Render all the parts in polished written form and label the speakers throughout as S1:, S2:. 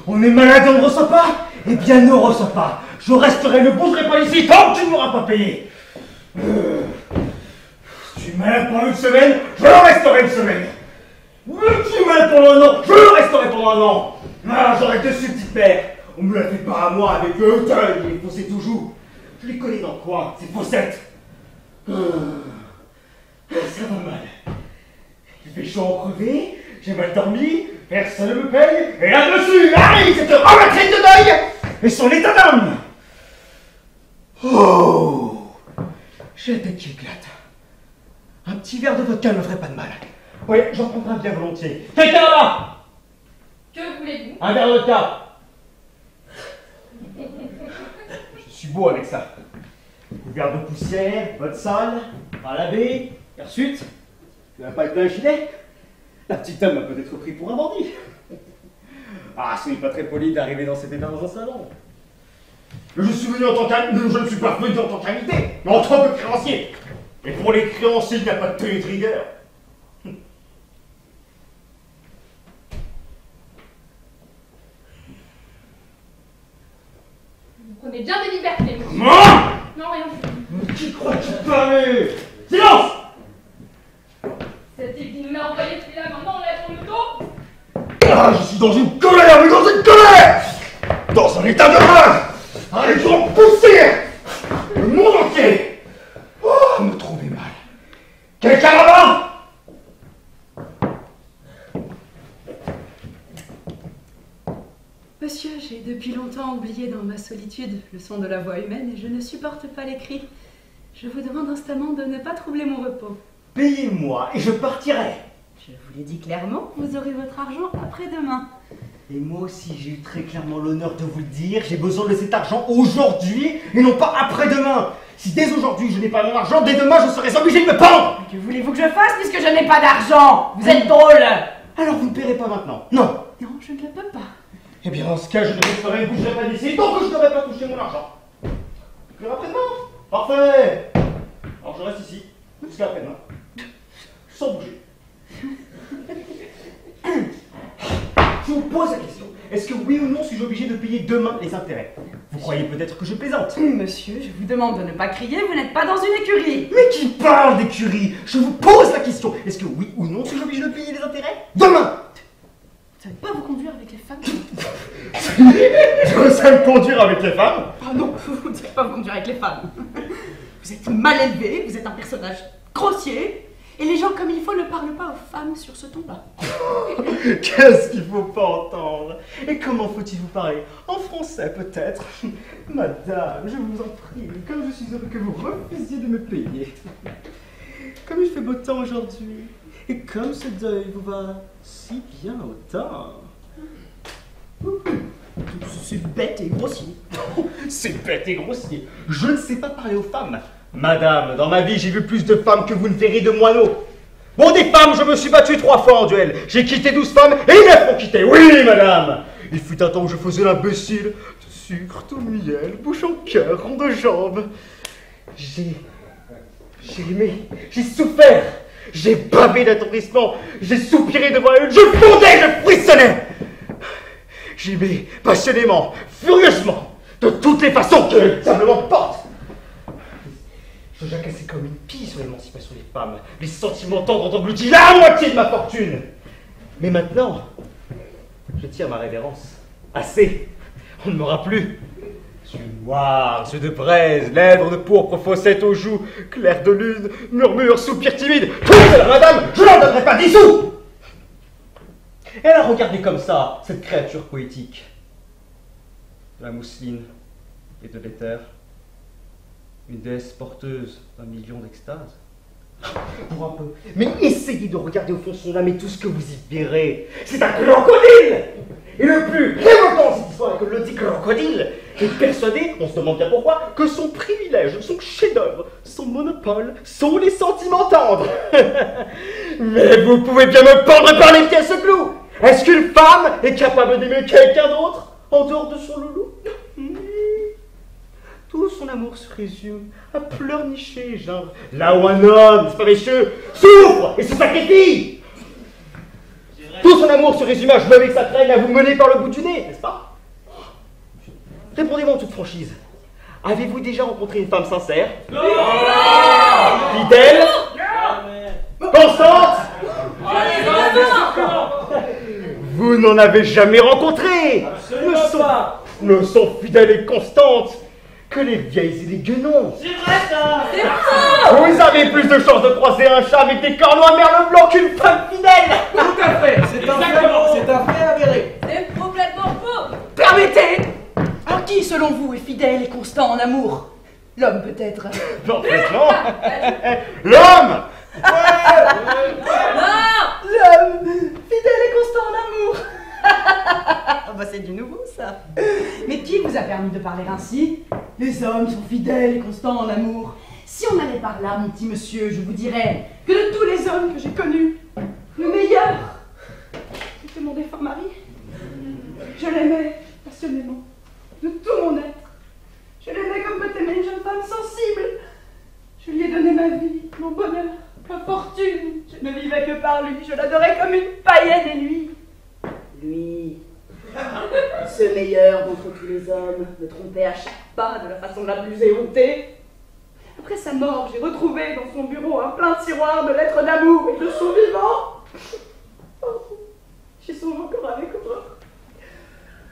S1: On est malade et on ne reçoit pas? Eh bien, ne reçois pas. Je resterai, ne bougerai pas ici tant que tu ne m'auras pas payé. Je suis malade pendant une semaine, je resterai une semaine. Je suis malade pendant un an, je resterai pendant un an. Ah, j'aurai deux petites pères. On me la fait pas à moi avec le Auteuil et les Fossés toujours. Je les connais dans le coin, ces fossettes. Ça va mal. Il fait chaud en crever, j'ai mal dormi, personne ne me paye, et là-dessus arrive cette retraite de deuil et son état d'âme. Oh, j'ai la tête qui éclate. Un petit verre de vodka ne me ferait pas de mal. Oui, j'en prendrai bien volontiers. Quelqu'un là-bas?
S2: Que voulez-vous?
S1: Un verre de vodka. Je suis beau avec ça. Couvert de poussière, botte sale, à la baie, et ensuite, tu vas pas être un gilet? La petite dame m'a peut-être pris pour un bandit. Ah, ce n'est pas très poli d'arriver dans cet état dans un salon. Mais je suis venu en tant qu'invité, je ne suis pas venu en tant qu'invité, mais en tant que créancier. Et pour les créanciers, il n'y a pas de tenue de rigueur.
S2: Vous prenez bien des libertés.
S1: Moi?
S2: Non, rien.
S1: Mais qui croit que tu parlais? Silence!
S2: C'est il qui nous l'a envoyé celui-là, maintenant on l'a sur le dos.
S1: Ah, je suis dans une colère, mais dans une colère! Dans un état de rage! Avec gens poussière! Le monde entier! Oh, me trouvez mal. Quelqu'un là-bas?
S3: Monsieur, j'ai depuis longtemps oublié dans ma solitude le son de la voix humaine et je ne supporte pas les cris. Je vous demande instamment de ne pas troubler mon repos.
S1: Payez-moi et je partirai.
S3: Je vous l'ai dit clairement, vous aurez votre argent après-demain.
S1: Et moi aussi, j'ai eu très clairement l'honneur de vous le dire. J'ai besoin de cet argent aujourd'hui et non pas après-demain. Si dès aujourd'hui je n'ai pas mon argent, dès demain je serai obligé de me pendre.
S3: Que voulez-vous que je fasse puisque je n'ai pas d'argent? Vous êtes drôle.
S1: Alors vous ne paierez pas maintenant? Non.
S3: Non, je ne le peux pas.
S1: Eh bien, dans ce cas, je ne resterai, bougerai pas d'ici tant que je n'aurai pas touché mon argent. Plus après-demain. Parfait. Alors je reste ici, jusqu'à après-demain. Sans bouger. Je vous pose la question. Est-ce que oui ou non suis-je obligé de payer demain les intérêts? Vous croyez peut-être que je plaisante.
S3: Monsieur, je vous demande de ne pas crier, vous n'êtes pas dans une écurie.
S1: Mais qui parle d'écurie? Je vous pose la question. Est-ce que oui ou non suis-je obligé de payer les intérêts demain?
S3: Vous ne savez pas vous conduire avec les femmes?
S1: Je sais me conduire avec les femmes?
S3: Ah non, vous ne savez pas vous conduire avec les femmes. Vous êtes mal élevé, vous êtes un personnage grossier, et les gens comme il faut ne parlent pas aux femmes sur ce ton-là.
S1: Qu'est-ce qu'il faut pas entendre? Et comment faut-il vous parler? En français peut-être? Madame, je vous en prie, comme je suis heureux que vous refusiez de me payer. Comme il fait beau temps aujourd'hui, et comme ce deuil vous va si bien au teint. C'est bête et grossier. C'est bête et grossier. Je ne sais pas parler aux femmes. Madame, dans ma vie, j'ai vu plus de femmes que vous ne verrez de moineaux. Bon, des femmes, je me suis battu 3 fois en duel. J'ai quitté 12 femmes et 9 m'ont quitté. Oui, madame. Il fut un temps où je faisais l'imbécile. De sucre, tout miel, bouche en cœur, rond de jambes. J'ai aimé, j'ai souffert. J'ai bavé d'attendrissement. J'ai soupiré devant elle. Je fondais, je frissonnais. J'aimais passionnément, furieusement, de toutes les façons que le diablement porte. Je jacassais comme une pie sur l'émancipation des femmes. Les sentiments tendres ont englouti la moitié de ma fortune. Mais maintenant, je tire ma révérence. Assez, on ne m'aura plus. Yeux noirs, yeux de braise, lèvres de pourpre, fossettes aux joues, clair de lune, murmure, soupir timide. Tout cela, madame, je n'en donnerai pas 10 sous. Elle a regardé comme ça, cette créature poétique. De la mousseline et de l'éther. Une déesse porteuse d'un million d'extases. Pour un peu. Mais essayez de regarder au fond de son âme et tout ce que vous y verrez. C'est un crocodile. Et le plus révoltant de cette histoire est que le dit crocodile est persuadé, on se demande bien pourquoi, que son privilège, son chef-d'œuvre, son monopole sont les sentiments tendres. Mais vous pouvez bien me pendre par les pieds à ce clou. Est-ce qu'une femme est capable d'aimer quelqu'un d'autre en dehors de son loulou? Tout son amour se résume à pleurnicher, genre là où un homme, c'est pas mécheux, souffre et se sacrifie. Tout son amour se résume à jouer avec sa traîne, à vous mener par le bout du nez, n'est-ce pas? Répondez-moi en toute franchise. Avez-vous déjà rencontré une femme sincère? Non! Fidèle? Constante? Vous n'en avez jamais rencontré! Ne sont fidèles et constantes que les vieilles et les guenons.
S4: C'est vrai ça!
S3: C'est faux!
S1: Vous avez plus de chances de croiser un chat avec des cornes à merle blanc qu'une femme fidèle!
S4: Tout à fait! C'est un fait avéré!
S2: C'est complètement faux.
S3: Permettez! Alors qui, selon vous, est fidèle et constant en amour? L'homme, peut-être.
S1: Non, non! L'homme!
S2: Non.
S3: L'homme, fidèle et constant en amour. Bah, c'est du nouveau, ça. Mais qui vous a permis de parler ainsi? Les hommes sont fidèles et constants en amour. Si on allait par là, mon petit monsieur, je vous dirais que de tous les hommes que j'ai connus, le meilleur, c'était mon défunt mari. Je l'aimais passionnément, de tout mon être. Je l'aimais comme peut aimer une jeune femme sensible. Je lui ai donné ma vie, mon bonheur, ma fortune. Je ne vivais que par lui. Je l'adorais comme une païenne et lui. Lui, ce meilleur d'entre tous les hommes, me trompait à chaque pas de la façon la plus éhontée. Après sa mort, j'ai retrouvé dans son bureau un plein tiroir de lettres d'amour et de son vivant. Oh, j'y songe encore avec horreur.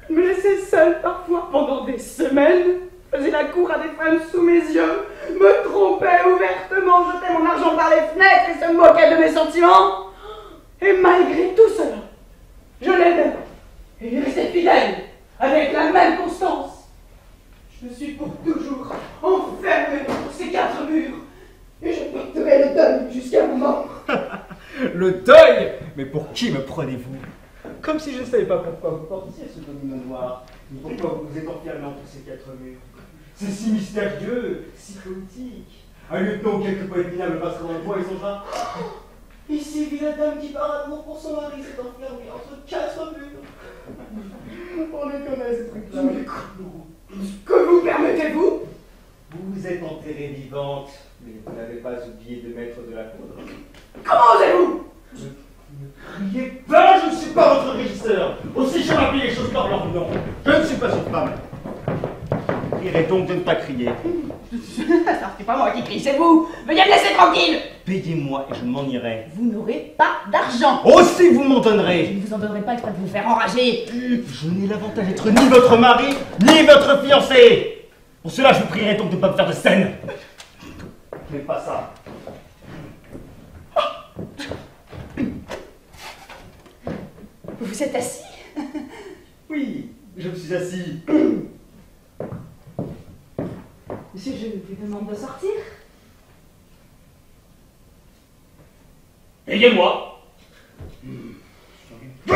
S3: Il me laissait seule parfois pendant des semaines, faisait la cour à des femmes sous mes yeux, me trompait ouvertement, jetait mon argent par les fenêtres et se moquait de mes sentiments. Et malgré tout cela, je l'aimais et lui restais fidèle, avec la même constance. Je me suis pour toujours enfermée dans ces 4 murs et je porterai le deuil jusqu'à mon mort.
S1: Le deuil? Mais pour qui me prenez-vous? Comme si je ne savais pas pourquoi vous portiez ce domino noir, ni pourquoi vous vous êtes enfermé entre ces 4 murs. C'est si mystérieux, si chaotique. Un lieutenant ou quelques poètes minables passera dans le bois et songera: ici vit la dame qui par amour pour son mari s'est enfermée entre 4 murs. On les connaît ces trucs-là.
S3: Que vous permettez-vous?
S1: Vous êtes enterrée vivante, mais vous n'avez pas oublié de mettre de la poudre.
S3: Comment osez-vous?
S1: Ne criez pas, je ne suis pas votre régisseur. Aussi je m'appelle les choses par leur nom. Je ne suis pas une femme. Prierai donc de ne pas crier.
S3: Ça, c'est pas moi qui crie, c'est vous. Veuillez me laisser tranquille.
S1: Payez-moi et je m'en irai.
S3: Vous n'aurez pas d'argent.
S1: Aussi vous m'en
S3: Je
S1: donnerez.
S3: ne vous en donnerai pas exprès de vous faire enrager.
S1: Je n'ai l'avantage d'être ni votre mari, ni votre fiancé. Pour cela, je vous prierai donc de ne pas me faire de scène. Mais pas ça.
S3: Vous êtes assis?
S1: Oui, je me suis assis.
S3: Monsieur, je vous demande de sortir.
S1: Payez-moi.
S3: Je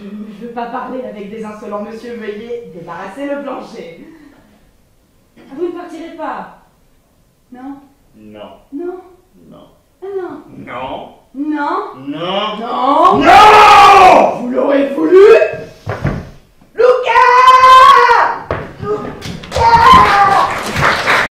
S3: ne veux pas parler avec des insolents, monsieur. Veuillez débarrasser le plancher. Vous ne partirez pas? Non?
S1: Non.
S3: Non?
S1: Non.
S3: Ah non?
S1: Non.
S3: Non?
S1: Non.
S3: Non?
S1: Non.
S3: Vous l'aurez voulu?